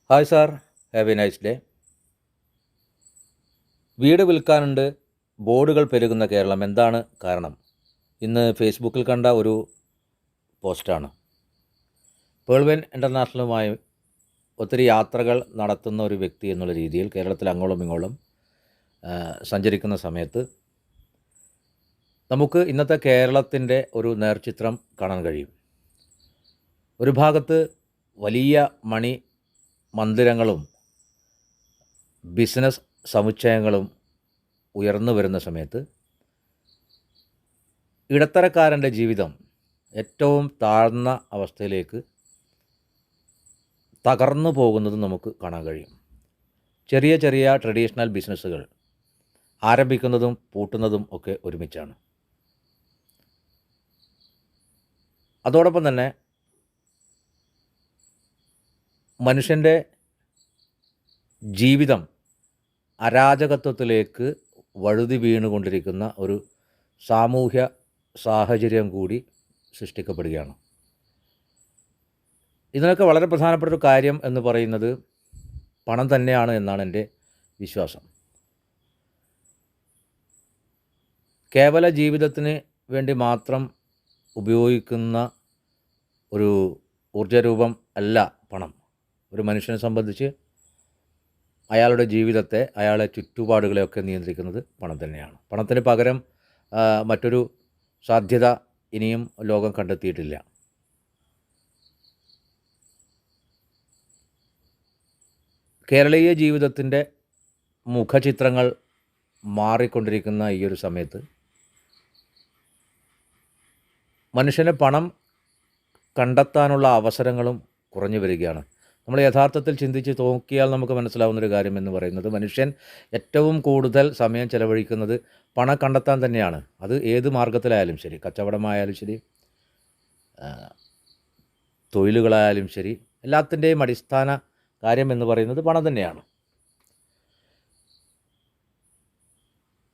Hi sir, have A nice day. വീട് വിൽക്കാനുണ്ട്, ബോർഡുകൾ പെരുകുന്ന കേരളം, എന്താണ് കാരണം? ഇന്ന് ഫേസ്ബുക്കിൽ കണ്ട ഒരു പോസ്റ്റാണ്. പേൾവെൻ ഇൻ്റർനാഷണലുമായി ഒത്തിരി യാത്രകൾ നടത്തുന്ന ഒരു വ്യക്തി എന്നുള്ള രീതിയിൽ കേരളത്തിൽ അങ്ങോളം ഇങ്ങോളം സഞ്ചരിക്കുന്ന സമയത്ത് നമുക്ക് ഇന്നത്തെ കേരളത്തിൻ്റെ ഒരു നേർചിത്രം കാണാൻ കഴിയും. ഒരു ഭാഗത്ത് വലിയ മണി മന്ദിരങ്ങളും ബിസിനസ് സമുച്ചയങ്ങളും ഉയർന്നു വരുന്ന സമയത്ത് ഇടത്തരക്കാരൻ്റെ ജീവിതം ഏറ്റവും താഴ്ന്ന അവസ്ഥയിലേക്ക് തകർന്നു പോകുന്നത് നമുക്ക് കാണാൻ കഴിയും. ചെറിയ ചെറിയ ട്രഡീഷണൽ ബിസിനസ്സുകൾ ആരംഭിക്കുന്നതും പൂട്ടുന്നതും ഒക്കെ ഒരുമിച്ചാണ്. അതോടൊപ്പം തന്നെ മനുഷ്യൻ്റെ ജീവിതം അരാജകത്വത്തിലേക്ക് വഴുതി വീണുകൊണ്ടിരിക്കുന്ന ഒരു സാമൂഹ്യ സാഹചര്യം കൂടി സൃഷ്ടിക്കപ്പെടുകയാണ്. ഇതിനൊക്കെ വളരെ പ്രധാനപ്പെട്ട ഒരു കാര്യം എന്ന് പറയുന്നത് പണം തന്നെയാണ് എന്നാണ് എൻ്റെ വിശ്വാസം. കേവല ജീവിതത്തിന് വേണ്ടി മാത്രം ഉപയോഗിക്കുന്ന ഒരു ഊർജ്ജരൂപം അല്ല പണം. ഒരു മനുഷ്യനെ സംബന്ധിച്ച് അയാളുടെ ജീവിതത്തെ, അയാളുടെ ചുറ്റുപാടുകളെയൊക്കെ നിയന്ത്രിക്കുന്നത് പണം തന്നെയാണ്. പണത്തിന് പകരം മറ്റൊരു സാധ്യത ഇനിയും ലോകം കണ്ടെത്തിയിട്ടില്ല. കേരളീയ ജീവിതത്തിൻ്റെ മുഖചിത്രങ്ങൾ മാറിക്കൊണ്ടിരിക്കുന്ന ഈ ഒരു സമയത്ത് മനുഷ്യന് പണം കണ്ടെത്താനുള്ള അവസരങ്ങളും കുറഞ്ഞു വരികയാണ്. നമ്മൾ യഥാർത്ഥത്തിൽ ചിന്തിച്ച് നോക്കിയാൽ നമുക്ക് മനസ്സിലാവുന്നൊരു കാര്യം എന്ന് പറയുന്നത് മനുഷ്യൻ ഏറ്റവും കൂടുതൽ സമയം ചെലവഴിക്കുന്നത് പണം കണ്ടെത്താൻ തന്നെയാണ്. അത് ഏത് മാർഗത്തിലായാലും ശരി, കച്ചവടമായാലും ശരി, തൊഴിലുകളായാലും ശരി, എല്ലാത്തിൻ്റെയും അടിസ്ഥാന കാര്യം എന്ന് പറയുന്നത് പണം തന്നെയാണ്.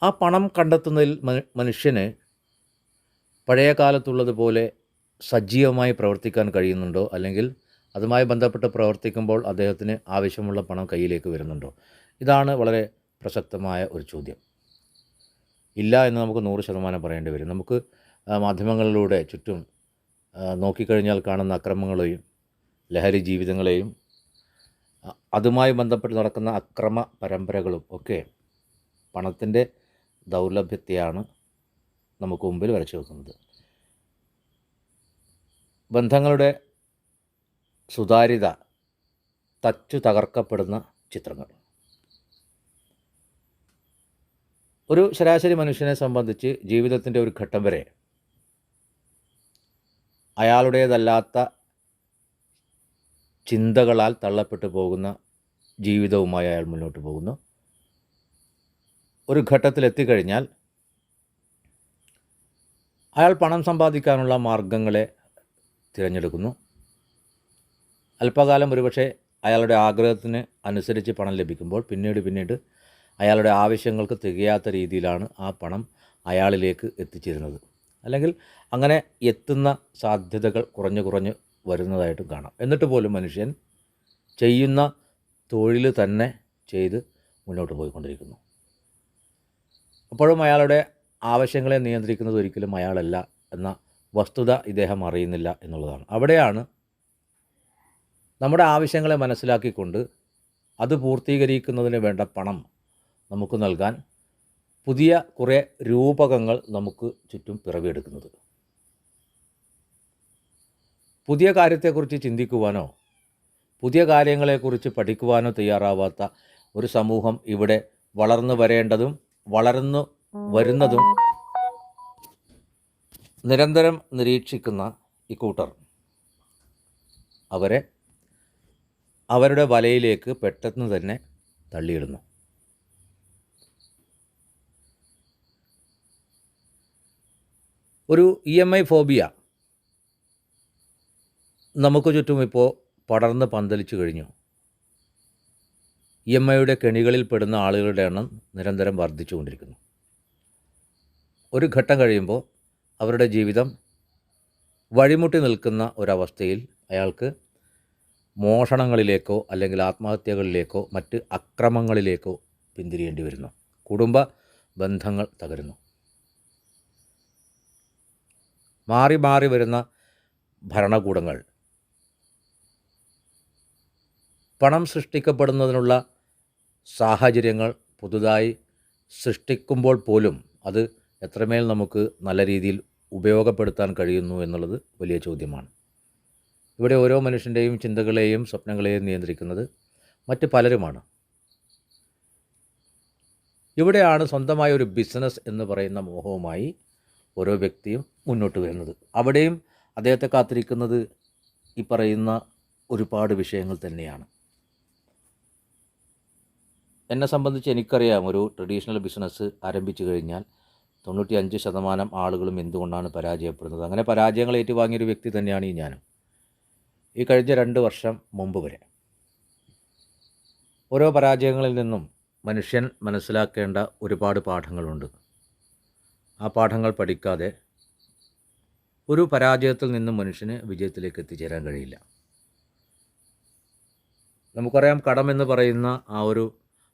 ആ പണം കണ്ടെത്തുന്നതിൽ മനുഷ്യന് പഴയ കാലത്തുള്ളതുപോലെ സജീവമായി പ്രവർത്തിക്കാൻ കഴിയുന്നുണ്ടോ, അല്ലെങ്കിൽ അതുമായി ബന്ധപ്പെട്ട് പ്രവർത്തിക്കുമ്പോൾ അദ്ദേഹത്തിന് ആവശ്യമുള്ള പണം കയ്യിലേക്ക് വരുന്നുണ്ടോ? ഇതാണ് വളരെ പ്രസക്തമായ ഒരു ചോദ്യം. ഇല്ല എന്ന് നമുക്ക് 100% പറയേണ്ടി വരും. നമുക്ക് മാധ്യമങ്ങളിലൂടെ ചുറ്റും നോക്കിക്കഴിഞ്ഞാൽ കാണുന്ന അക്രമങ്ങളെയും ലഹരി ജീവിതങ്ങളെയും അതുമായി ബന്ധപ്പെട്ട് നടക്കുന്ന അക്രമ പരമ്പരകളും ഒക്കെ പണത്തിൻ്റെ ദൗർലഭ്യത്തെയാണ് നമുക്ക് മുമ്പിൽ വരച്ചു വെക്കുന്നത്. ബന്ധങ്ങളുടെ സുതാര്യത തച്ചു തകർക്കപ്പെടുന്ന ചിത്രങ്ങൾ. ഒരു ശരാശരി മനുഷ്യനെ സംബന്ധിച്ച് ജീവിതത്തിൻ്റെ ഒരു ഘട്ടം വരെ അയാളുടേതല്ലാത്ത ചിന്തകളാൽ തള്ളപ്പെട്ടു പോകുന്ന ജീവിതവുമായി അയാൾ മുന്നോട്ട് പോകുന്നു. ഒരു ഘട്ടത്തിലെത്തിക്കഴിഞ്ഞാൽ അയാൾ പണം സമ്പാദിക്കാനുള്ള മാർഗങ്ങളെ തിരഞ്ഞെടുക്കുന്നു. അല്പകാലം ഒരുപക്ഷെ അയാളുടെ ആഗ്രഹത്തിന് അനുസരിച്ച് പണം ലഭിക്കുമ്പോൾ പിന്നീട് അയാളുടെ ആവശ്യങ്ങൾക്ക് തികയാത്ത രീതിയിലാണ് ആ പണം അയാളിലേക്ക് എത്തിച്ചേരുന്നത്. അല്ലെങ്കിൽ അങ്ങനെ എത്തുന്ന സാധ്യതകൾ കുറഞ്ഞു വരുന്നതായിട്ടും കാണാം. എന്നിട്ട് പോലും മനുഷ്യൻ ചെയ്യുന്ന തൊഴിൽ തന്നെ ചെയ്ത് മുന്നോട്ട് പോയിക്കൊണ്ടിരിക്കുന്നു. അപ്പോഴും അയാളുടെ ആവശ്യങ്ങളെ നിയന്ത്രിക്കുന്നത് ഒരിക്കലും അയാളല്ല എന്ന വസ്തുത ഇദ്ദേഹം അറിയുന്നില്ല എന്നുള്ളതാണ്. അവിടെയാണ് നമ്മുടെ ആവശ്യങ്ങളെ മനസ്സിലാക്കിക്കൊണ്ട് അത് പൂർത്തീകരിക്കുന്നതിന് വേണ്ട പണം നമുക്ക് നൽകാൻ പുതിയ കുറേ രൂപകങ്ങൾ നമുക്ക് ചുറ്റും പിറവിയെടുക്കുന്നത്. പുതിയ കാര്യത്തെക്കുറിച്ച് ചിന്തിക്കുവാനോ പുതിയ കാര്യങ്ങളെക്കുറിച്ച് പഠിക്കുവാനോ തയ്യാറാവാത്ത ഒരു സമൂഹം ഇവിടെ വളർന്നു വരേണ്ടതും വളർന്നു വരുന്നതും നിരന്തരം നിരീക്ഷിക്കുന്ന ഇക്കൂട്ടർ അവരെ അവരുടെ വലയിലേക്ക് പെട്ടെന്ന് തന്നെ തള്ളിയിടുന്നു. ഒരു EMI ഫോബിയ നമുക്ക് ചുറ്റും ഇപ്പോൾ പടർന്ന് പന്തലിച്ചു കഴിഞ്ഞു. EMIയുടെ കെണികളിൽ പെടുന്ന ആളുകളുടെ എണ്ണം നിരന്തരം വർദ്ധിച്ചുകൊണ്ടിരിക്കുന്നു. ഒരു ഘട്ടം കഴിയുമ്പോൾ അവരുടെ ജീവിതം വഴിമുട്ടി നിൽക്കുന്ന ഒരവസ്ഥയിൽ അയാൾക്ക് മോഷണങ്ങളിലേക്കോ അല്ലെങ്കിൽ ആത്മഹത്യകളിലേക്കോ മറ്റ് അക്രമങ്ങളിലേക്കോ പിന്തിരിയേണ്ടി വരുന്നു. കുടുംബ ബന്ധങ്ങൾ തകരുന്നു. മാറി മാറി വരുന്ന ഭരണകൂടങ്ങൾ പണം സൃഷ്ടിക്കപ്പെടുന്നതിനുള്ള സാഹചര്യങ്ങൾ പുതുതായി സൃഷ്ടിക്കുമ്പോൾ പോലും അത് എത്രമേൽ നമുക്ക് നല്ല രീതിയിൽ ഉപയോഗപ്പെടുത്താൻ കഴിയുന്നു എന്നുള്ളത് വലിയ ചോദ്യമാണ്. ഇവിടെ ഓരോ മനുഷ്യൻ്റെയും ചിന്തകളെയും സ്വപ്നങ്ങളെയും നിയന്ത്രിക്കുന്നത് മറ്റ് പലരുമാണ്. ഇവിടെയാണ് സ്വന്തമായ ഒരു ബിസിനസ് എന്ന് പറയുന്ന മോഹവുമായി ഓരോ വ്യക്തിയും മുന്നോട്ട് വരുന്നത്. അവിടെയും അദ്ദേഹത്തെ കാത്തിരിക്കുന്നത് ഈ പറയുന്ന ഒരുപാട് വിഷയങ്ങൾ തന്നെയാണ്. എന്നെ സംബന്ധിച്ച് എനിക്കറിയാം, ഒരു ട്രഡീഷണൽ ബിസിനസ് ആരംഭിച്ചു കഴിഞ്ഞാൽ 95% ആളുകളും എന്തുകൊണ്ടാണ് പരാജയപ്പെടുന്നത്. അങ്ങനെ പരാജയങ്ങൾ ഏറ്റുവാങ്ങിയൊരു വ്യക്തി തന്നെയാണ് ഈ ഞാനും. ഈ കഴിഞ്ഞ 2 വർഷം മുമ്പ് വരെ ഓരോ പരാജയങ്ങളിൽ നിന്നും മനുഷ്യൻ മനസ്സിലാക്കേണ്ട ഒരുപാട് പാഠങ്ങളുണ്ട്. ആ പാഠങ്ങൾ പഠിക്കാതെ ഒരു പരാജയത്തിൽ നിന്നും മനുഷ്യന് വിജയത്തിലേക്ക് എത്തിച്ചേരാൻ കഴിയില്ല. നമുക്കറിയാം, കടമെന്ന് പറയുന്ന ആ ഒരു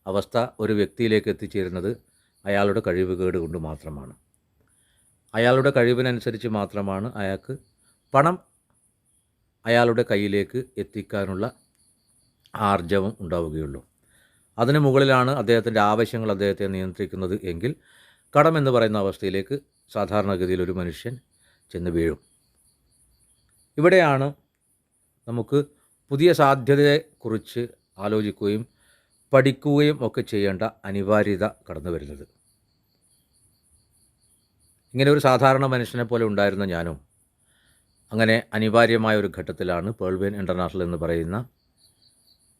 അവസ്ഥ ഒരു വ്യക്തിയിലേക്ക് എത്തിച്ചേരുന്നത് അയാളുടെ കഴിവുകേട് കൊണ്ട് മാത്രമാണ്. അയാളുടെ കഴിവിനനുസരിച്ച് മാത്രമാണ് അയാൾക്ക് പണം അയാളുടെ കയ്യിലേക്ക് എത്തിക്കാനുള്ള ആർജവം ഉണ്ടാവുകയുള്ളൂ. അതിന് മുകളിലാണ് അദ്ദേഹത്തിൻ്റെ ആവശ്യങ്ങൾ അദ്ദേഹത്തെ നിയന്ത്രിക്കുന്നത് എങ്കിൽ കടമെന്ന് പറയുന്ന അവസ്ഥയിലേക്ക് സാധാരണഗതിയിൽ ഒരു മനുഷ്യൻ ചെന്ന് വീഴും. ഇവിടെയാണ് നമുക്ക് പുതിയ സാധ്യതയെക്കുറിച്ച് ആലോചിക്കുകയും പഠിക്കുകയും ഒക്കെ ചെയ്യേണ്ട അനിവാര്യത കടന്നു വരുന്നത്. ഇങ്ങനെ ഒരു സാധാരണ മനുഷ്യനെ പോലെ ഉണ്ടായിരുന്ന ഞാനും അങ്ങനെ അനിവാര്യമായ ഒരു ഘട്ടത്തിലാണ് പേൾവെയിൻ ഇൻ്റർനാഷണൽ എന്ന് പറയുന്ന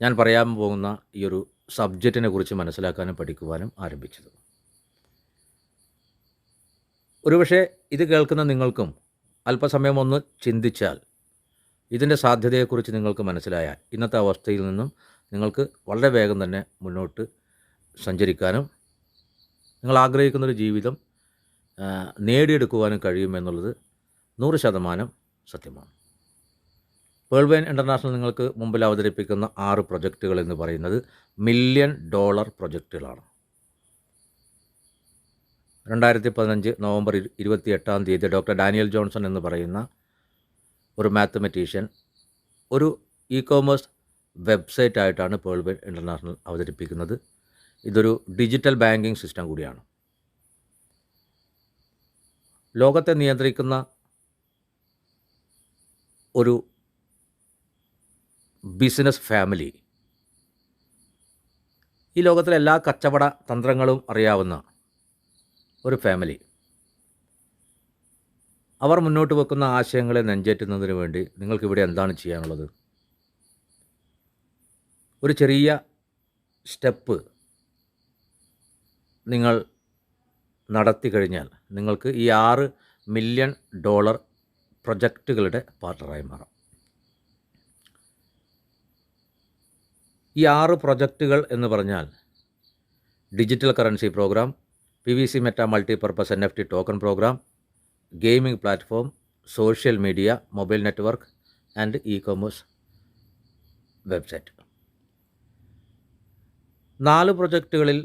ഞാൻ പറയാൻ പോകുന്ന ഈ ഒരു സബ്ജക്റ്റിനെ കുറിച്ച് മനസ്സിലാക്കാനും പഠിക്കുവാനും ആരംഭിച്ചത്. ഒരുപക്ഷെ ഇത് കേൾക്കുന്ന നിങ്ങൾക്കും അല്പസമയം ഒന്ന് ചിന്തിച്ചാൽ ഇതിൻ്റെ സാധ്യതയെക്കുറിച്ച് നിങ്ങൾക്ക് മനസ്സിലായാൽ ഇന്നത്തെ അവസ്ഥയിൽ നിന്നും നിങ്ങൾക്ക് വളരെ വേഗം തന്നെ മുന്നോട്ട് സഞ്ചരിക്കാനും നിങ്ങൾ ആഗ്രഹിക്കുന്നൊരു ജീവിതം നേടിയെടുക്കുവാനും കഴിയുമെന്നുള്ളത് 100% സത്യമാണ്. പേൾവെയിൻ ഇൻ്റർനാഷണൽ നിങ്ങൾക്ക് മുമ്പിൽ അവതരിപ്പിക്കുന്ന 6 പ്രൊജക്റ്റുകൾ എന്ന് പറയുന്നത് $1 മില്യൺ പ്രൊജക്റ്റുകളാണ്. 2015 നവംബർ 28 ഡോക്ടർ ഡാനിയൽ ജോൺസൺ എന്ന് പറയുന്ന ഒരു മാത്തമെറ്റീഷ്യൻ ഒരു ഇ-കോമേഴ്സ് വെബ്സൈറ്റ് ആയിട്ടാണ് പേൾവെയിൻ ഇൻ്റർനാഷണൽ അവതരിപ്പിക്കുന്നത്. ഇതൊരു ഡിജിറ്റൽ ബാങ്കിങ് സിസ്റ്റം കൂടിയാണ്. ലോകത്തെ നിയന്ത്രിക്കുന്ന ഒരു ബിസിനസ് ഫാമിലി, ഈ ലോകത്തിലെ എല്ലാ കച്ചവട തന്ത്രങ്ങളും അറിയാവുന്ന ഒരു ഫാമിലി, അവർ മുന്നോട്ട് വെക്കുന്ന ആശയങ്ങളെ നെഞ്ചേറ്റുന്നതിന് വേണ്ടി നിങ്ങൾക്കിവിടെ എന്താണ് ചെയ്യാനുള്ളത്? ഒരു ചെറിയ സ്റ്റെപ്പ് നിങ്ങൾ നടത്തി കഴിഞ്ഞാൽ നിങ്ങൾക്ക് ഈ $6 മില്യൺ പ്രൊജക്റ്റുകളുടെ പാർട്ണറായി മാറാം. ഈ 6 പ്രൊജക്റ്റുകൾ എന്ന് പറഞ്ഞാൽ digital currency program, PVC meta multipurpose NFT token program, gaming platform, social media, mobile network and e-commerce website. 4 പ്രൊജക്റ്റുകളിൽ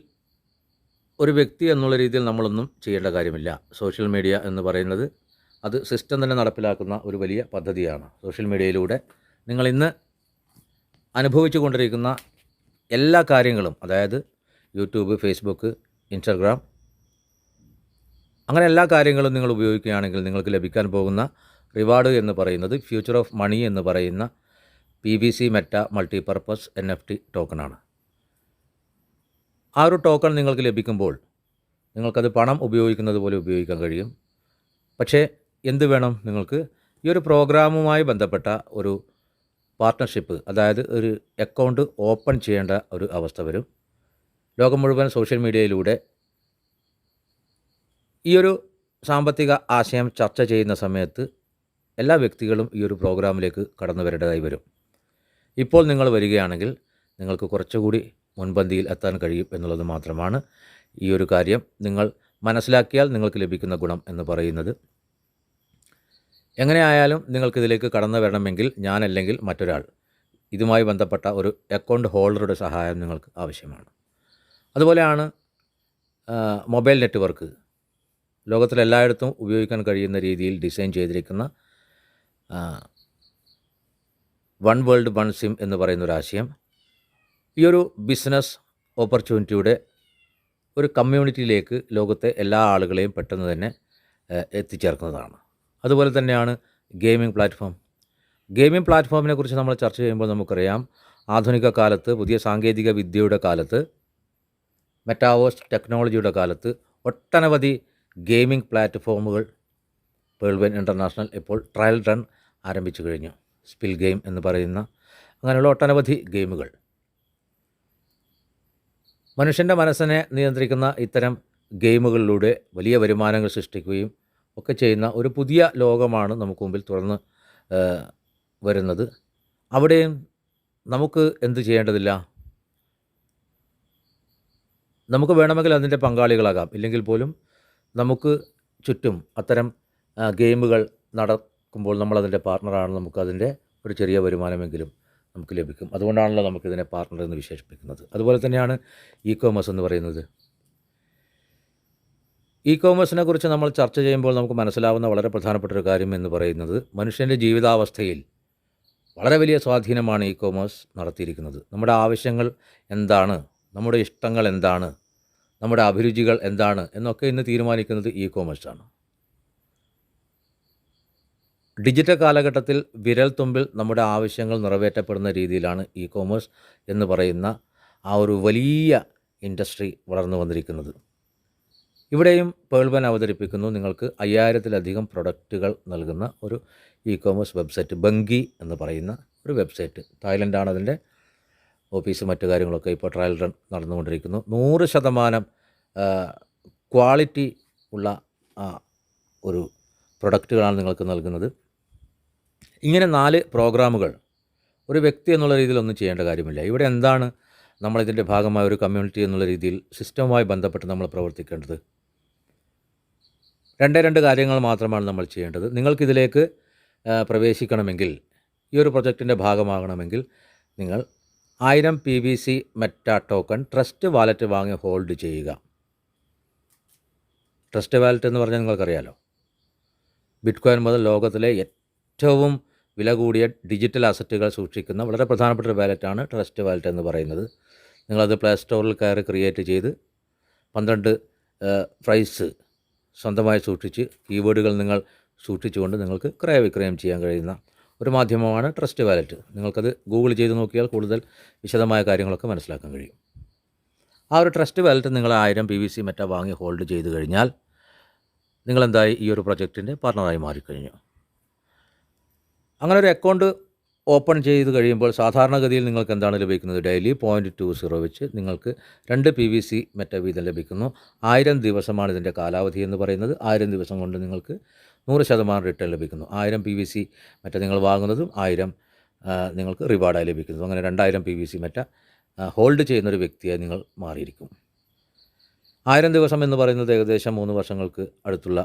ഒരു വ്യക്തി എന്നുള്ള രീതിയിൽ നമ്മളൊന്നും ചെയ്യേണ്ട കാര്യമില്ല. സോഷ്യൽ മീഡിയ എന്ന് പറയുന്നത് അത് സിസ്റ്റം തന്നെ നടപ്പിലാക്കുന്ന ഒരു വലിയ പദ്ധതിയാണ്. സോഷ്യൽ മീഡിയയിലൂടെ നിങ്ങൾ ഇന്ന് അനുഭവിച്ചു കൊണ്ടിരിക്കുന്ന എല്ലാ കാര്യങ്ങളും, അതായത് യൂട്യൂബ്, ഫേസ്ബുക്ക്, ഇൻസ്റ്റഗ്രാം, അങ്ങനെ എല്ലാ കാര്യങ്ങളും നിങ്ങൾ ഉപയോഗിക്കുകയാണെങ്കിൽ നിങ്ങൾക്ക് ലഭിക്കാൻ പോകുന്ന റിവാർഡ് എന്ന് പറയുന്നത് ഫ്യൂച്ചർ ഓഫ് മണി എന്ന് പറയുന്ന PVC മെറ്റ മൾട്ടിപർപ്പസ് NFT ടോക്കണാണ്. ആ ഒരു ടോക്കൺ നിങ്ങൾക്ക് ലഭിക്കുമ്പോൾ നിങ്ങൾക്കത് പണം ഉപയോഗിക്കുന്നത് പോലെ ഉപയോഗിക്കാൻ കഴിയും. പക്ഷേ എന്ത് വേണം? നിങ്ങൾക്ക് ഈ ഒരു പ്രോഗ്രാമുമായി ബന്ധപ്പെട്ട ഒരു പാർട്ട്ണർഷിപ്പ്, അതായത് ഒരു അക്കൗണ്ട് ഓപ്പൺ ചെയ്യേണ്ട ഒരു അവസ്ഥ വരും. ലോകം മുഴുവൻ സോഷ്യൽ മീഡിയയിലൂടെ ഈ ഒരു സാമ്പത്തിക ആശയം ചർച്ച ചെയ്യുന്ന സമയത്ത് എല്ലാ വ്യക്തികളും ഈ ഒരു പ്രോഗ്രാമിലേക്ക് കടന്നു വരേണ്ടതായി വരും. ഇപ്പോൾ നിങ്ങൾ വരികയാണെങ്കിൽ നിങ്ങൾക്ക് കുറച്ചുകൂടി മുൻപന്തിയിൽ എത്താൻ കഴിയും എന്നുള്ളത് മാത്രമാണ് ഈ ഒരു കാര്യം നിങ്ങൾ മനസ്സിലാക്കിയാൽ നിങ്ങൾക്ക് ലഭിക്കുന്ന ഗുണം എന്ന് പറയുന്നത്. എങ്ങനെയായാലും നിങ്ങൾക്കിതിലേക്ക് കടന്നു വരണമെങ്കിൽ ഞാനല്ലെങ്കിൽ മറ്റൊരാൾ ഇതുമായി ബന്ധപ്പെട്ട ഒരു അക്കൗണ്ട് ഹോൾഡറുടെ സഹായം നിങ്ങൾക്ക് ആവശ്യമാണ്. അതുപോലെയാണ് മൊബൈൽ നെറ്റ്വർക്ക്. ലോകത്തിലെല്ലായിടത്തും ഉപയോഗിക്കാൻ കഴിയുന്ന രീതിയിൽ ഡിസൈൻ ചെയ്തിരിക്കുന്ന വൺ വേൾഡ് വൺ സിം എന്ന് പറയുന്നൊരാശയം ഈ ഒരു ബിസിനസ് ഓപ്പർച്യൂണിറ്റിയുടെ ഒരു കമ്മ്യൂണിറ്റിയിലേക്ക് ലോകത്തെ എല്ലാ ആളുകളെയും പെട്ടെന്ന് തന്നെ എത്തിച്ചേർക്കുന്നതാണ്. അതുപോലെ തന്നെയാണ് ഗെയിമിംഗ് പ്ലാറ്റ്ഫോം. ഗെയിമിംഗ് പ്ലാറ്റ്ഫോമിനെ കുറിച്ച് നമ്മൾ ചർച്ച ചെയ്യുമ്പോൾ നമുക്കറിയാം, ആധുനിക കാലത്ത്, പുതിയ സാങ്കേതിക വിദ്യയുടെ കാലത്ത്, മെറ്റാവേഴ്സ് ടെക്നോളജിയുടെ കാലത്ത് ഒട്ടനവധി ഗെയിമിംഗ് പ്ലാറ്റ്ഫോമുകൾ പേൾവെൻ ഇൻ്റർനാഷണൽ ഇപ്പോൾ ട്രയൽ റൺ ആരംഭിച്ചു കഴിഞ്ഞു. സ്പിൽ ഗെയിം എന്ന് പറയുന്ന അങ്ങനെയുള്ള ഒട്ടനവധി ഗെയിമുകൾ. മനുഷ്യൻ്റെ മനസ്സിനെ നിയന്ത്രിക്കുന്ന ഇത്തരം ഗെയിമുകളിലൂടെ വലിയ വരുമാനങ്ങൾ സൃഷ്ടിക്കുകയും ഒക്കെ ചെയ്യുന്ന ഒരു പുതിയ ലോകമാണ് നമുക്ക് മുമ്പിൽ തുറന്ന് വരുന്നത്. അവിടെയും നമുക്ക് എന്ത് ചെയ്യേണ്ടതില്ല, നമുക്ക് വേണമെങ്കിൽ അതിൻ്റെ പങ്കാളികളാകാം. ഇല്ലെങ്കിൽ പോലും നമുക്ക് ചുറ്റും അത്തരം ഗെയിമുകൾ നടക്കുമ്പോൾ നമ്മളതിൻ്റെ പാർട്ണറാണ്. നമുക്കതിൻ്റെ ഒരു ചെറിയ വരുമാനമെങ്കിലും നമുക്ക് ലഭിക്കും. അതുകൊണ്ടാണല്ലോ നമുക്കിതിനെ പാർട്ണർ എന്ന് വിശേഷിപ്പിക്കുന്നത്. അതുപോലെ തന്നെയാണ് ഇ കോമേഴ്സ് എന്ന് പറയുന്നത്. ഇ കോമേഴ്സിനെ കുറിച്ച് നമ്മൾ ചർച്ച ചെയ്യുമ്പോൾ നമുക്ക് മനസ്സിലാവുന്ന വളരെ പ്രധാനപ്പെട്ട ഒരു കാര്യം എന്ന് പറയുന്നത്, മനുഷ്യൻ്റെ ജീവിതാവസ്ഥയിൽ വളരെ വലിയ സ്വാധീനമാണ് ഇ കോമേഴ്സ് നടത്തിയിരിക്കുന്നത്. നമ്മുടെ ആവശ്യങ്ങൾ എന്താണ്, നമ്മുടെ ഇഷ്ടങ്ങൾ എന്താണ്, നമ്മുടെ അഭിരുചികൾ എന്താണ് എന്നൊക്കെ ഇന്ന് തീരുമാനിക്കുന്നത് ഇ കോമേഴ്സാണ്. ഡിജിറ്റൽ കാലഘട്ടത്തിൽ വിരൽ തുമ്പിൽ നമ്മുടെ ആവശ്യങ്ങൾ നിറവേറ്റപ്പെടുന്ന രീതിയിലാണ് ഇ കോമേഴ്സ് എന്ന് പറയുന്ന ആ ഒരു വലിയ ഇൻഡസ്ട്രി വളർന്നു വന്നിരിക്കുന്നത്. ഇവിടെയും പേൾവൻ അവതരിപ്പിക്കുന്നു നിങ്ങൾക്ക് 5000-ലധികം പ്രൊഡക്റ്റുകൾ നൽകുന്ന ഒരു ഇ കോമേഴ്സ് വെബ്സൈറ്റ്. ബങ്കി എന്ന് പറയുന്ന ഒരു വെബ്സൈറ്റ്. തായ്ലൻഡാണ് അതിൻ്റെ ഓഫീസ്. മറ്റു കാര്യങ്ങളൊക്കെ ഇപ്പോൾ ട്രയൽ റൺ നടന്നുകൊണ്ടിരിക്കുന്നു. 100% ക്വാളിറ്റി ഉള്ള ഒരു പ്രൊഡക്റ്റുകളാണ് നിങ്ങൾക്ക് നൽകുന്നത്. ഇങ്ങനെ 4 പ്രോഗ്രാമുകൾ ഒരു വ്യക്തി എന്നുള്ള രീതിയിലൊന്നും ചെയ്യേണ്ട കാര്യമില്ല. ഇവിടെ എന്താണ് നമ്മളിതിൻ്റെ ഭാഗമായ ഒരു കമ്മ്യൂണിറ്റി എന്നുള്ള രീതിയിൽ സിസ്റ്റവുമായി ബന്ധപ്പെട്ട് നമ്മൾ പ്രവർത്തിക്കേണ്ടത്? 2 കാര്യങ്ങൾ മാത്രമാണ് നമ്മൾ ചെയ്യേണ്ടത്. നിങ്ങൾക്കിതിലേക്ക് പ്രവേശിക്കണമെങ്കിൽ, ഈ ഒരു പ്രൊജക്റ്റിൻ്റെ ഭാഗമാകണമെങ്കിൽ, നിങ്ങൾ 1000 PVC meta token trust wallet വാങ്ങി ഹോൾഡ് ചെയ്യുക. ട്രസ്റ്റ് വാലറ്റ് എന്ന് പറഞ്ഞാൽ നിങ്ങൾക്കറിയാലോ, ബിറ്റ്കോയിൻ മുതൽ ലോകത്തിലെ ഏറ്റവും വില കൂടിയ ഡിജിറ്റൽ അസറ്റുകൾ സൂക്ഷിക്കുന്ന വളരെ പ്രധാനപ്പെട്ട ഒരു വാലറ്റാണ് ട്രസ്റ്റ് വാലറ്റ് എന്ന് പറയുന്നത്. നിങ്ങളത് പ്ലേ സ്റ്റോറിൽ കയറി ക്രിയേറ്റ് ചെയ്ത് 12 പ്രൈസ് സ്വന്തമായി സൂക്ഷിച്ച് കീവേഡുകൾ നിങ്ങൾ സൂക്ഷിച്ചുകൊണ്ട് നിങ്ങൾക്ക് ക്രയവിക്രയം ചെയ്യാൻ കഴിയുന്ന ഒരു മാധ്യമമാണ് ട്രസ്റ്റ് വാലറ്റ്. നിങ്ങൾക്കത് ഗൂഗിൾ ചെയ്ത് നോക്കിയാൽ കൂടുതൽ വിശദമായ കാര്യങ്ങളൊക്കെ മനസ്സിലാക്കാൻ കഴിയും. ആ ഒരു ട്രസ്റ്റ് വാലറ്റ് നിങ്ങൾ 1000 PVC മെറ്റ വാങ്ങി ഹോൾഡ് ചെയ്ത് കഴിഞ്ഞാൽ നിങ്ങളെന്തായി ഈ ഒരു പ്രൊജക്റ്റിൻ്റെ പാർട്ണറായി മാറിക്കഴിഞ്ഞു. അങ്ങനെ ഒരു അക്കൗണ്ട് ഓപ്പൺ ചെയ്ത് കഴിയുമ്പോൾ സാധാരണഗതിയിൽ നിങ്ങൾക്ക് എന്താണ് ലഭിക്കുന്നത്? ഡെയിലി 0.20 വെച്ച് നിങ്ങൾക്ക് 2 PVC മെറ്റ വീതം ലഭിക്കുന്നു. 1000 ദിവസമാണ് ഇതിൻ്റെ കാലാവധി എന്ന് പറയുന്നത്. 1000 ദിവസം കൊണ്ട് നിങ്ങൾക്ക് 100% റിട്ടേൺ ലഭിക്കുന്നു. 1000 PVC മെറ്റ നിങ്ങൾ വാങ്ങുന്നതും 1000 നിങ്ങൾക്ക് റിവാർഡായി ലഭിക്കുന്നു. അങ്ങനെ 2000 PVC മെറ്റ ഹോൾഡ് ചെയ്യുന്നൊരു വ്യക്തിയായി നിങ്ങൾ മാറിയിരിക്കും. 1000 ദിവസം എന്ന് പറയുന്നത് ഏകദേശം 3 വർഷങ്ങൾക്ക് അടുത്തുള്ള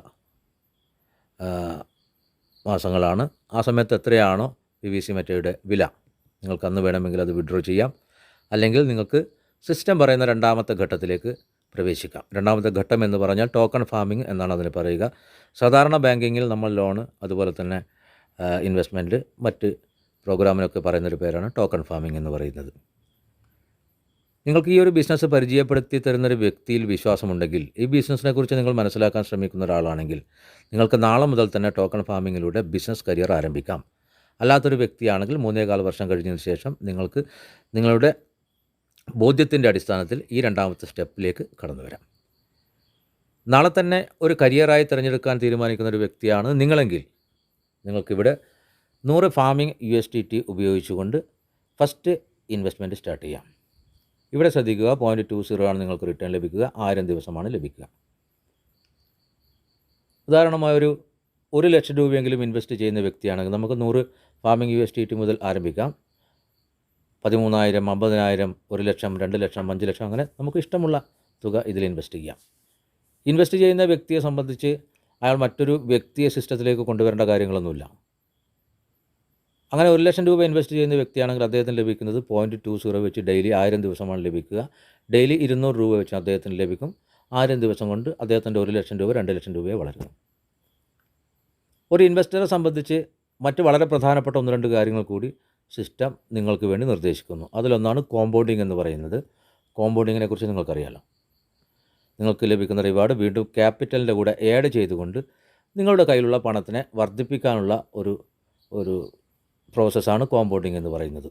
മാസങ്ങളാണ്. ആ സമയത്ത് എത്രയാണോ PVC മെറ്റയുടെ വില, നിങ്ങൾക്ക് അന്ന് വേണമെങ്കിൽ അത് വിഡ്രോ ചെയ്യാം. അല്ലെങ്കിൽ നിങ്ങൾക്ക് സിസ്റ്റം പറയുന്ന 2ാമത്തെ ഘട്ടത്തിലേക്ക് പ്രവേശിക്കാം. 2ാമത്തെ ഘട്ടം എന്ന് പറഞ്ഞാൽ ടോക്കൺ ഫാമിംഗ് എന്നാണ് അതിന് പറയുക. സാധാരണ ബാങ്കിങ്ങിൽ നമ്മൾ ലോണ്, അതുപോലെ തന്നെ ഇൻവെസ്റ്റ്മെൻറ്റ്, മറ്റ് പ്രോഗ്രാമിനൊക്കെ പറയുന്നൊരു പേരാണ് ടോക്കൺ ഫാമിംഗ് എന്ന് പറയുന്നത്. നിങ്ങൾക്ക് ഈ ഒരു ബിസിനസ് പരിചയപ്പെടുത്തി തരുന്നൊരു വ്യക്തിയിൽ വിശ്വാസമുണ്ടെങ്കിൽ, ഈ ബിസിനസ്സിനെ കുറിച്ച് നിങ്ങൾ മനസ്സിലാക്കാൻ ശ്രമിക്കുന്ന ഒരാളാണെങ്കിൽ, നിങ്ങൾക്ക് നാളെ മുതൽ തന്നെ ടോക്കൺ ഫാമിങ്ങിലൂടെ ബിസിനസ് കരിയർ ആരംഭിക്കാം. അല്ലാത്തൊരു വ്യക്തിയാണെങ്കിൽ 3.25 വർഷം കഴിഞ്ഞതിന് ശേഷം നിങ്ങൾക്ക് നിങ്ങളുടെ ബോധ്യത്തിൻ്റെ അടിസ്ഥാനത്തിൽ ഈ 2ാമത്തെ സ്റ്റെപ്പിലേക്ക് കടന്നു വരാം. നാളെ തന്നെ ഒരു കരിയറായി തിരഞ്ഞെടുക്കാൻ തീരുമാനിക്കുന്ന ഒരു വ്യക്തിയാണ് നിങ്ങളെങ്കിൽ, നിങ്ങൾക്കിവിടെ 100 ഫാമിംഗ് USDT ഉപയോഗിച്ചുകൊണ്ട് ഫസ്റ്റ് ഇൻവെസ്റ്റ്മെൻറ്റ് സ്റ്റാർട്ട് ചെയ്യാം. ഇവിടെ ശ്രദ്ധിക്കുക, 0.20 ആണ് നിങ്ങൾക്ക് റിട്ടേൺ ലഭിക്കുക. 1000 ദിവസമാണ് ലഭിക്കുക. ഉദാഹരണമായി ഒരു 1 ലക്ഷം രൂപയെങ്കിലും ഇൻവെസ്റ്റ് ചെയ്യുന്ന വ്യക്തിയാണെങ്കിൽ നമുക്ക് 100 ഫാമിംഗ് USDT മുതൽ ആരംഭിക്കാം. 13,000, 50,000, 1 ലക്ഷം, 2 ലക്ഷം, 5 ലക്ഷം, അങ്ങനെ നമുക്ക് ഇഷ്ടമുള്ള തുക ഇതിൽ ഇൻവെസ്റ്റ് ചെയ്യാം. ഇൻവെസ്റ്റ് ചെയ്യുന്ന വ്യക്തിയെ സംബന്ധിച്ച് അയാൾ മറ്റൊരു വ്യക്തിയെ സിസ്റ്റത്തിലേക്ക് കൊണ്ടുവരേണ്ട കാര്യങ്ങളൊന്നുമില്ല. അങ്ങനെ 1,00,000 രൂപ ഇൻവെസ്റ്റ് ചെയ്യുന്ന വ്യക്തിയാണെങ്കിൽ അദ്ദേഹത്തിന് ലഭിക്കുന്നത് 0.20 വെച്ച് ഡെയിലി 1000 ദിവസമാണ് ലഭിക്കുക. ഡെയിലി 200 രൂപ വെച്ച് അദ്ദേഹത്തിന് ലഭിക്കും. 1000 ദിവസം കൊണ്ട് അദ്ദേഹത്തിൻ്റെ 1,00,000 രൂപ 2,00,000 രൂപയെ വളരുന്നു. ഒരു ഇൻവെസ്റ്ററെ സംബന്ധിച്ച് മറ്റ് വളരെ പ്രധാനപ്പെട്ട 1-2 കാര്യങ്ങൾ കൂടി സിസ്റ്റം നിങ്ങൾക്ക് വേണ്ടി നിർദ്ദേശിക്കുന്നു. അതിലൊന്നാണ് കോമ്പൗണ്ടിങ് എന്ന് പറയുന്നത്. കോമ്പൗണ്ടിങ്ങിനെ കുറിച്ച് നിങ്ങൾക്കറിയാലോ. നിങ്ങൾക്ക് ലഭിക്കുന്ന റിവാർഡ് വീണ്ടും ക്യാപിറ്റലിൻ്റെ കൂടെ ആഡ് ചെയ്തുകൊണ്ട് നിങ്ങളുടെ കയ്യിലുള്ള പണത്തിനെ വർദ്ധിപ്പിക്കാനുള്ള ഒരു പ്രോസസ്സാണ് കോമ്പൗണ്ടിങ് എന്ന് പറയുന്നത്.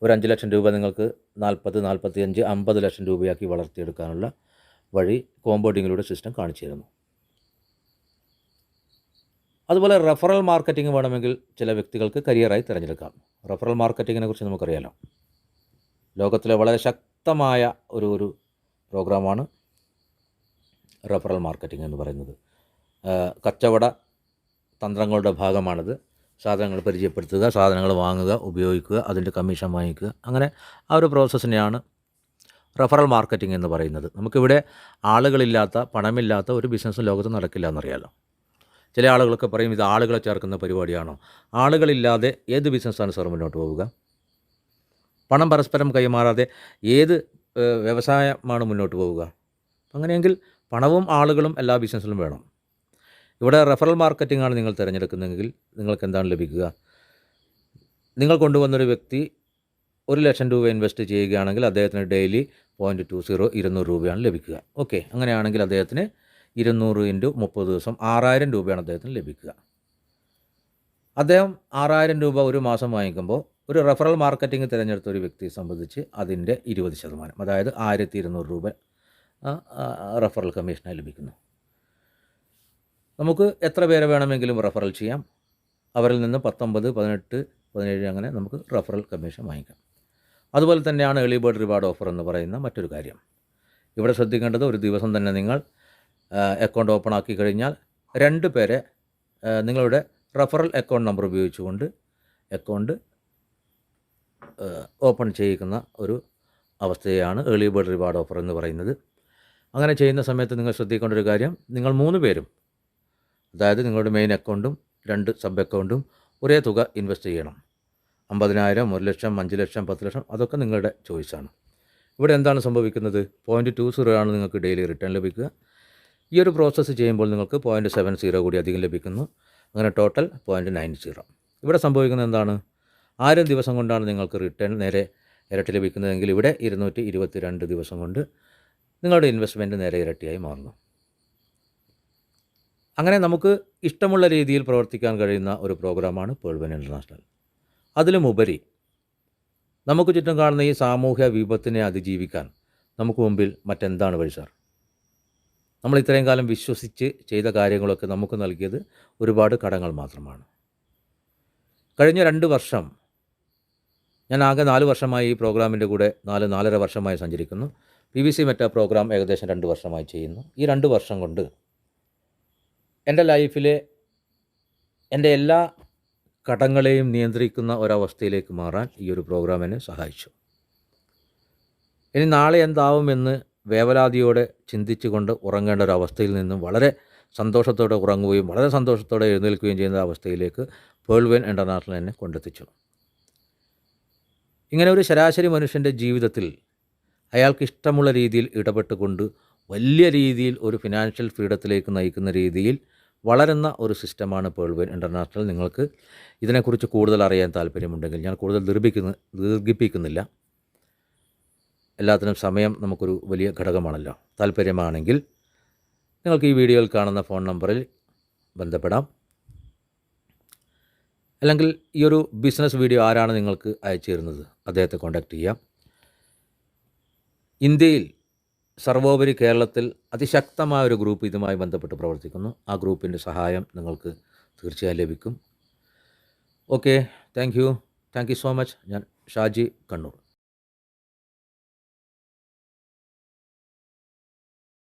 ഒരു 5 ലക്ഷം രൂപ നിങ്ങൾക്ക് 40, 45, 50 ലക്ഷം രൂപയാക്കി വളർത്തിയെടുക്കാനുള്ള വഴി കോമ്പൗണ്ടിങ്ങിലൂടെ സിസ്റ്റം കാണിച്ചു തരുന്നു. അതുപോലെ റെഫറൽ മാർക്കറ്റിംഗ് വേണമെങ്കിൽ ചില വ്യക്തികൾക്ക് കരിയറായി തിരഞ്ഞെടുക്കാം. റെഫറൽ മാർക്കറ്റിങ്ങിനെ കുറിച്ച് നമുക്കറിയാലോ. ലോകത്തിലെ വളരെ ശക്തമായ ഒരു പ്രോഗ്രാമാണ് റെഫറൽ മാർക്കറ്റിംഗ് എന്ന് പറയുന്നത്. കച്ചവട തന്ത്രങ്ങളുടെ ഭാഗമാണിത്. സാധനങ്ങൾ പരിചയപ്പെടുത്തുക, സാധനങ്ങൾ വാങ്ങുക, ഉപയോഗിക്കുക, അതിൻ്റെ കമ്മീഷൻ വാങ്ങിക്കുക, അങ്ങനെ ആ ഒരു പ്രോസസ്സിനെയാണ് റെഫറൽ മാർക്കറ്റിംഗ് എന്ന് പറയുന്നത്. നമുക്കിവിടെ ആളുകളില്ലാത്ത, പണമില്ലാത്ത ഒരു ബിസിനസ്സും ലോകത്ത് നടക്കില്ല എന്നറിയാലോ. ചില ആളുകളൊക്കെ പറയും, ഇത് ആളുകളെ ചേർക്കുന്ന പരിപാടിയാണോ? ആളുകളില്ലാതെ ഏത് ബിസിനസ്സാണ് സാർ മുന്നോട്ട് പോവുക? പണം പരസ്പരം കൈമാറാതെ ഏത് വ്യവസായമാണ് മുന്നോട്ട് പോവുക? അങ്ങനെയെങ്കിൽ പണവും ആളുകളും എല്ലാ ബിസിനസ്സിലും വേണം. ഇവിടെ റെഫറൽ മാർക്കറ്റിംഗ് ആണ് നിങ്ങൾ തിരഞ്ഞെടുക്കുന്നതെങ്കിൽ നിങ്ങൾക്ക് എന്താണ് ലഭിക്കുക? നിങ്ങൾ കൊണ്ടുവന്നൊരു വ്യക്തി 1,00,000 രൂപ ഇൻവെസ്റ്റ് ചെയ്യുകയാണെങ്കിൽ അദ്ദേഹത്തിന് ഡെയിലി 0.20 200 രൂപയാണ് ലഭിക്കുക. ഓക്കെ, അങ്ങനെയാണെങ്കിൽ അദ്ദേഹത്തിന് 200 × 30 ദിവസം 6,000 രൂപയാണ് അദ്ദേഹത്തിന് ലഭിക്കുക. അദ്ദേഹം 6,000 രൂപ ഒരു മാസം വാങ്ങിക്കുമ്പോൾ ഒരു റെഫറൽ മാർക്കറ്റിംഗ് തിരഞ്ഞെടുത്ത ഒരു വ്യക്തിയെ സംബന്ധിച്ച് അതിൻ്റെ 20%, അതായത് 1,200 രൂപ റെഫറൽ കമ്മീഷനായി ലഭിക്കുന്നു. നമുക്ക് എത്ര പേരെ വേണമെങ്കിലും റെഫറൽ ചെയ്യാം. അവരിൽ നിന്ന് 19, 18, 17 അങ്ങനെ നമുക്ക് റെഫറൽ കമ്മീഷൻ വാങ്ങിക്കാം. അതുപോലെ തന്നെയാണ് ഏർലി ബേർഡ് റിവാർഡ് ഓഫർ എന്ന് പറയുന്ന മറ്റൊരു കാര്യം. ഇവിടെ ശ്രദ്ധിക്കേണ്ടത്, ഒരു ദിവസം തന്നെ നിങ്ങൾ അക്കൗണ്ട് ഓപ്പൺ ആക്കി കഴിഞ്ഞാൽ 2 പേരെ നിങ്ങളുടെ റെഫറൽ അക്കൗണ്ട് നമ്പർ ഉപയോഗിച്ചുകൊണ്ട് അക്കൗണ്ട് ഓപ്പൺ ചെയ്യിക്കുന്ന ഒരു അവസ്ഥയാണ് ഏർലി ബേർഡ് റിവാർഡ് ഓഫർ എന്ന് പറയുന്നത്. അങ്ങനെ ചെയ്യുന്ന സമയത്ത് നിങ്ങൾ ശ്രദ്ധിക്കേണ്ട ഒരു കാര്യം, നിങ്ങൾ 3 പേരും, അതായത് നിങ്ങളുടെ മെയിൻ അക്കൗണ്ടും 2 സബ് അക്കൗണ്ടും ഒരേ തുക ഇൻവെസ്റ്റ് ചെയ്യണം. 50,000, 1,00,000, 5 ലക്ഷം, 10 ലക്ഷം, അതൊക്കെ നിങ്ങളുടെ ചോയ്സാണ്. ഇവിടെ എന്താണ് സംഭവിക്കുന്നത്? 0.20 ആണ് നിങ്ങൾക്ക് ഡെയിലി റിട്ടേൺ ലഭിക്കുക. ഈ ഒരു പ്രോസസ്സ് ചെയ്യുമ്പോൾ നിങ്ങൾക്ക് 0.70 കൂടി അധികം ലഭിക്കുന്നു. അങ്ങനെ ടോട്ടൽ 0.90. ഇവിടെ സംഭവിക്കുന്നത് എന്താണ്? 1000 ദിവസം കൊണ്ടാണ് നിങ്ങൾക്ക് റിട്ടേൺ നേരെ ഇരട്ടി ലഭിക്കുന്നതെങ്കിൽ ഇവിടെ 222 ദിവസം കൊണ്ട് നിങ്ങളുടെ ഇൻവെസ്റ്റ്മെൻറ്റ് നേരെ ഇരട്ടിയായി മാറുന്നു. അങ്ങനെ നമുക്ക് ഇഷ്ടമുള്ള രീതിയിൽ പ്രവർത്തിക്കാൻ കഴിയുന്ന ഒരു പ്രോഗ്രാമാണ് പേൾവെൻ ഇൻ്റർനാഷണൽ. അതിലുമുപരി നമുക്ക് ചുറ്റും കാണുന്ന ഈ സാമൂഹ്യ വിപത്തിനെ അതിജീവിക്കാൻ നമുക്ക് മുമ്പിൽ മറ്റെന്താണ് വഴി സാർ? നമ്മൾ ഇത്രയും കാലം വിശ്വസിച്ച് ചെയ്ത കാര്യങ്ങളൊക്കെ നമുക്ക് നൽകിയത് ഒരുപാട് കടങ്ങൾ മാത്രമാണ്. കഴിഞ്ഞ 2 വർഷം, ഞാൻ ആകെ 4 വർഷമായി ഈ പ്രോഗ്രാമിൻ്റെ കൂടെ 4-4.5 വർഷമായി സഞ്ചരിക്കുന്നു. PVC മെറ്റ പ്രോഗ്രാം ഏകദേശം 2 വർഷമായി ചെയ്യുന്നു. ഈ 2 വർഷം കൊണ്ട് എൻ്റെ ലൈഫിലെ എൻ്റെ എല്ലാ കടങ്ങളെയും നിയന്ത്രിക്കുന്ന ഒരവസ്ഥയിലേക്ക് മാറാൻ ഈ ഒരു പ്രോഗ്രാം എന്നെ സഹായിച്ചു. ഇനി നാളെ എന്താവുമെന്ന് വേവലാതിയോടെ ചിന്തിച്ചുകൊണ്ട് ഉറങ്ങേണ്ട ഒരു അവസ്ഥയിൽ നിന്നും വളരെ സന്തോഷത്തോടെ ഉറങ്ങുകയും വളരെ സന്തോഷത്തോടെ എഴുന്നേൽക്കുകയും ചെയ്യുന്ന അവസ്ഥയിലേക്ക് പേൾവെൻ ഇൻ്റർനാഷണൽ എന്നെ കൊണ്ടെത്തിച്ചു. ഇങ്ങനെ ഒരു ശരാശരി മനുഷ്യൻ്റെ ജീവിതത്തിൽ അയാൾക്ക് ഇഷ്ടമുള്ള രീതിയിൽ ഇടപെട്ടുകൊണ്ട് വലിയ രീതിയിൽ ഒരു ഫിനാൻഷ്യൽ ഫ്രീഡത്തിലേക്ക് നയിക്കുന്ന രീതിയിൽ വളരുന്ന ഒരു സിസ്റ്റമാണ് പേൾവെൻ ഇൻ്റർനാഷണൽ. നിങ്ങൾക്ക് ഇതിനെക്കുറിച്ച് കൂടുതൽ അറിയാൻ താല്പര്യമുണ്ടെങ്കിൽ ഞാൻ കൂടുതൽ ദീർഘിപ്പിക്കുന്നില്ല. എല്ലാത്തിനും സമയം നമുക്കൊരു വലിയ ഘടകമാണല്ലോ. താല്പര്യമാണെങ്കിൽ നിങ്ങൾക്ക് ഈ വീഡിയോയിൽ കാണുന്ന ഫോൺ നമ്പറിൽ ബന്ധപ്പെടാം. അല്ലെങ്കിൽ ഈ ഒരു ബിസിനസ് വീഡിയോ ആരാണ് നിങ്ങൾക്ക് അയച്ചു തരുന്നത്, അദ്ദേഹത്തെ കോൺടാക്റ്റ് ചെയ്യാം. ഇന്ത്യയിൽ സർവോപരി കേരളത്തിൽ അതിശക്തമായ ഒരു ഗ്രൂപ്പ് ഇതുമായി ബന്ധപ്പെട്ട് പ്രവർത്തിക്കുന്നു. ആ ഗ്രൂപ്പിൻ്റെ സഹായം നിങ്ങൾക്ക് തീർച്ചയായും ലഭിക്കും. Okay, thank you so much. ഞാൻ ഷാജി, കണ്ണൂർ.